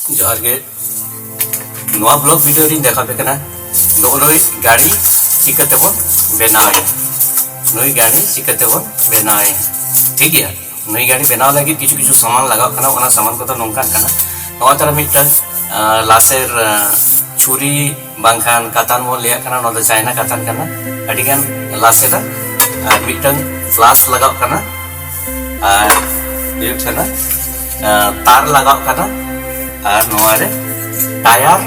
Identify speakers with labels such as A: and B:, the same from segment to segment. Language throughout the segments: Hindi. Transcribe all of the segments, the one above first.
A: जोहार गे नवा ब्लॉग वीडियो री देखा पे कना नई गाड़ी चिकाते बन बनाए नई गाड़ी चिकाते बन बनाए ठीक है। नई गाड़ी बनाव लगी किछु किछु सामान लगाव कना ओना सामान को तो नोंका कना नवा तरह मिटन लासेर छुरी बांखान कातान मो लिया कना नो चाइना कातान कना अडिगान लासेरा और मिटन फ्लास लगाव कना और ये कना तार लगाव कना और नोआरे टायर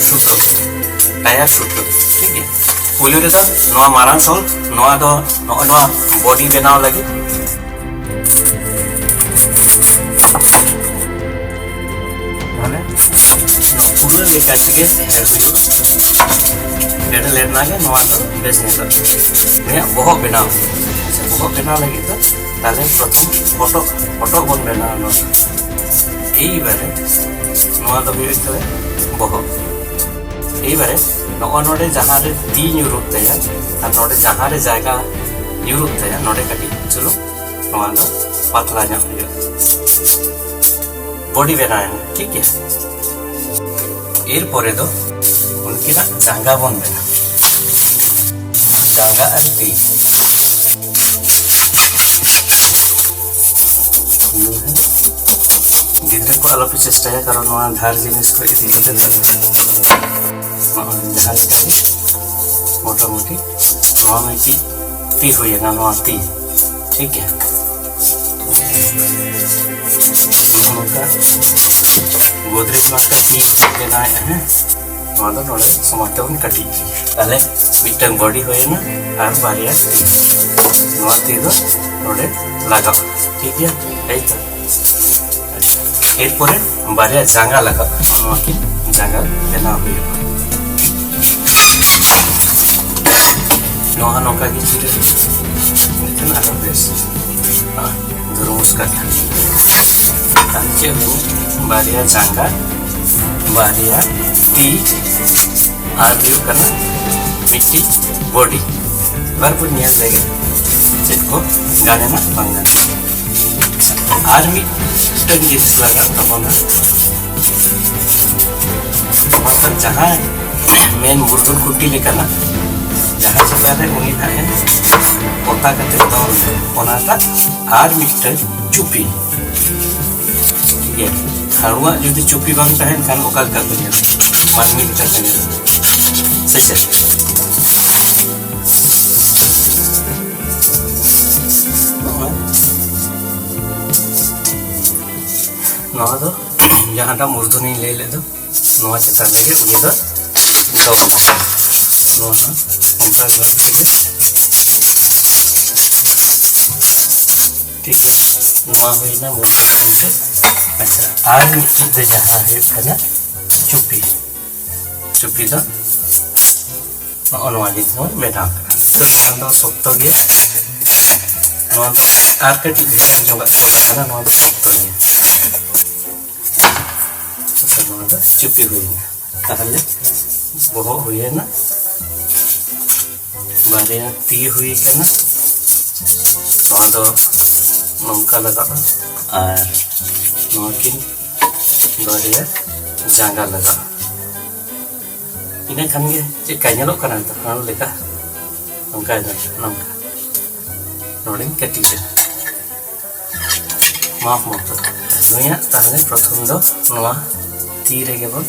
A: सुटो ठीक है। पुलियो रे नोआ मारान सोल नोआ दो नोआ बॉडी बनाव लगी माने पूरा लेका चिके डेढ़ लेना के नोआ दो बेस नेला ने बहुत बनाव लगी तो ताले प्रथम फोटो बन बनाव नो এই বারে নোয়া তো বিবেচনা বহুত এই বারে নড়ে জাহারে তি নিউরুক তায়া আর নড়ে জাহারে জায়গা নিউরুক তায়া নড়ে কাটি চলো নোয়া তো পাতলা না হয়ে বডি বানায় ঠিক আছে। এরপরে তো উনকিনা জাঙ্গা বন বেনা জাঙ্গা আর তি गिद्रे को आलो पे चेष्टा है कारण वहाँ धार जिनिस को इदी कते दाल जहाँ लेके मोटा मोटी नवा मिट्टी ती हुई है ना नवा ती ठीक है। नोका गोदरेज में का ती लेना है नवा तो नोड़े समाते उन कटी ताले मिट्टन बॉडी हुई है ना और बारिया ती नवा ती तो नोड़े लगा ठीक है ऐसा। एरपरे बारे जांगा लगा की जांगा लेना हुई नोहा नौका की चिरे लेकिन आरो बेस धर्मस का तांचे बारिया जांगा बारिया टी आदियो करना मिट्टी बॉडी बारपुर निया देगे चिको गाने ना बंगन आर्मी जिनिस लगा तक जहाँ मेन मुर्गन कुटी लेकाना जहाँ जगह उनी है पता करते और मिट्टन चुपी ठीक है। हाड़ुआ जो चुपी बांग तहन खान ओकाल का बनिया मानवी लेका से नवा दो जहाँ मूर्धनी ले ले दो नवा चेतान लगे उनी दो दो नवा उनका घर लगे ठीक है। नवा हुई ना मूर्धनी अच्छा आज मिट्टी जहाँ है ना चुपी दो नवा जितना बैठा नवा दो सप्तो गया नवा दो आर कटी भेड़ जगह ना नवा दो सप्तो गया चुपी हुई ताहले बहो हुई है ना बारे ती हुई है ना तो नौका लगा और नौकिन बारे जांगा लगा इन्हें खान गे चे काइनलो करना तो हां लेका नौका नौका नोडिंग कटी से माफ मत नुया ताहले प्रथम दो नवा ती रेगे बन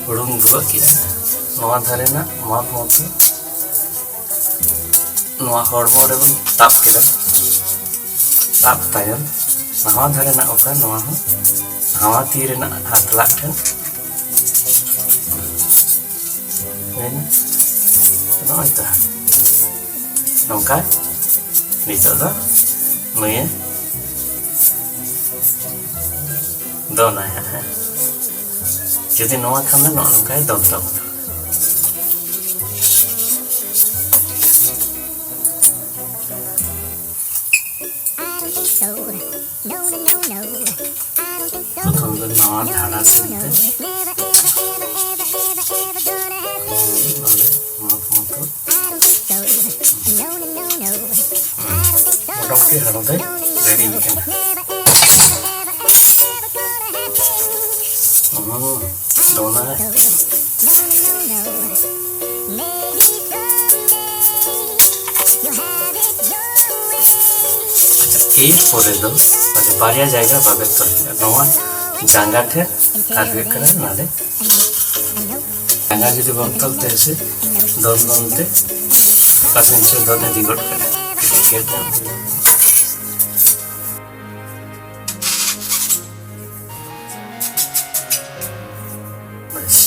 A: उड़ूंग धुआ किया नवा धारे ना माप मत नवा हड़मो रे बन ताप किया ताप तायम नवा धारे ना ओका नवा हो हवा ती रे ना हाथला ठन मैंने नोइता नौका नितो दो नुये दो ना है যদি নয়া খানা ননকায় দমটা বনা প্রথম তো নয়া ধারা সিনতে মোটামুটি হারতে রেডি donai एरपरे दो बारिया जायगा बाबे नवा जांगा ठेन और हुए कना नाले जांगा जुदी बम तलते से दोन दोनते पासिन से दोने दिगट करे केटा बस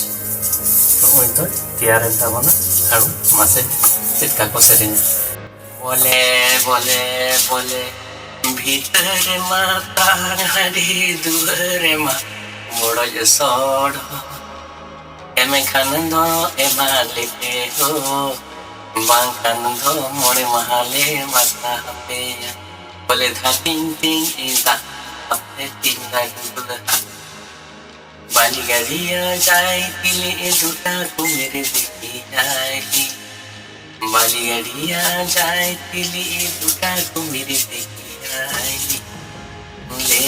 A: तो तो तैयार है ताबना आरो मासे चिटका को सेरेंगे बोले बोले बोले भीतर माता हरी दुहरे मा मोड़ सोड़ एमे खानंदो एमाले हो बांग खानंदो मोड़े महाले माता पे बोले धा तीन तीन इदा अपने तीन दा डुबला बाली गरिया जाए तिले दुटा को मेरे देखी जाएगी बाली गरिया जाए तिले दुटा को मेरे देखी ले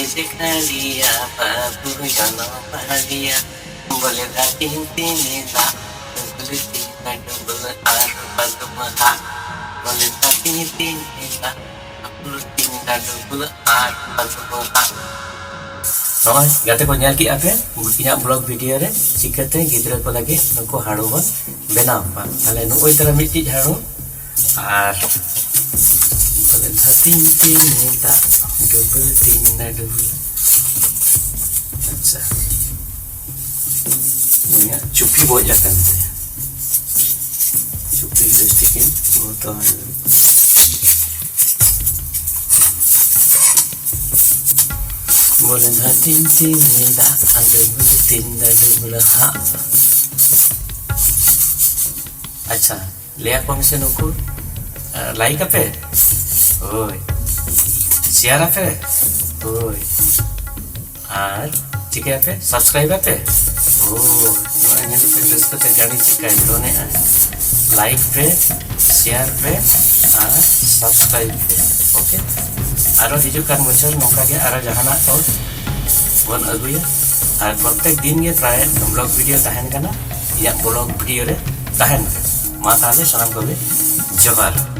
A: दिया बाबू जानो पालिया बोले धा तीन तीन दा बोले तीन दा डबल आर पदमहा बोले धा तीन तीन दा बोले तीन दा डबल आर पदमहा नॉय गाते को nyal ki ape inya blog video re chikate gidra ko lagi nuko haru bon benam pa tale nu oi tara miti haru ar तीन तीन दा डबल तीन दा डबल अच्छा ini cupi buat jakan cupi sedikit botol boleh dah tin tin dah double तीन दा डबल हा अच्छा ले आप हमसे नुको लाइक पे ओय शेयर पे ओय और चिके पे सब्सक्राइब पे ओ नया पे रिस्क ते गाड़ी चिका दोने लाइक पे शेयर पे और सब्सक्राइब पे ओके आरो हिजु kan बचर नोका के आरो जहाना तो वन अगुया और प्रत्येक दिन के प्राय ब्लॉग वीडियो तहन कना या ब्लॉग वीडियो रे तहन मा ताले सनम को जोहार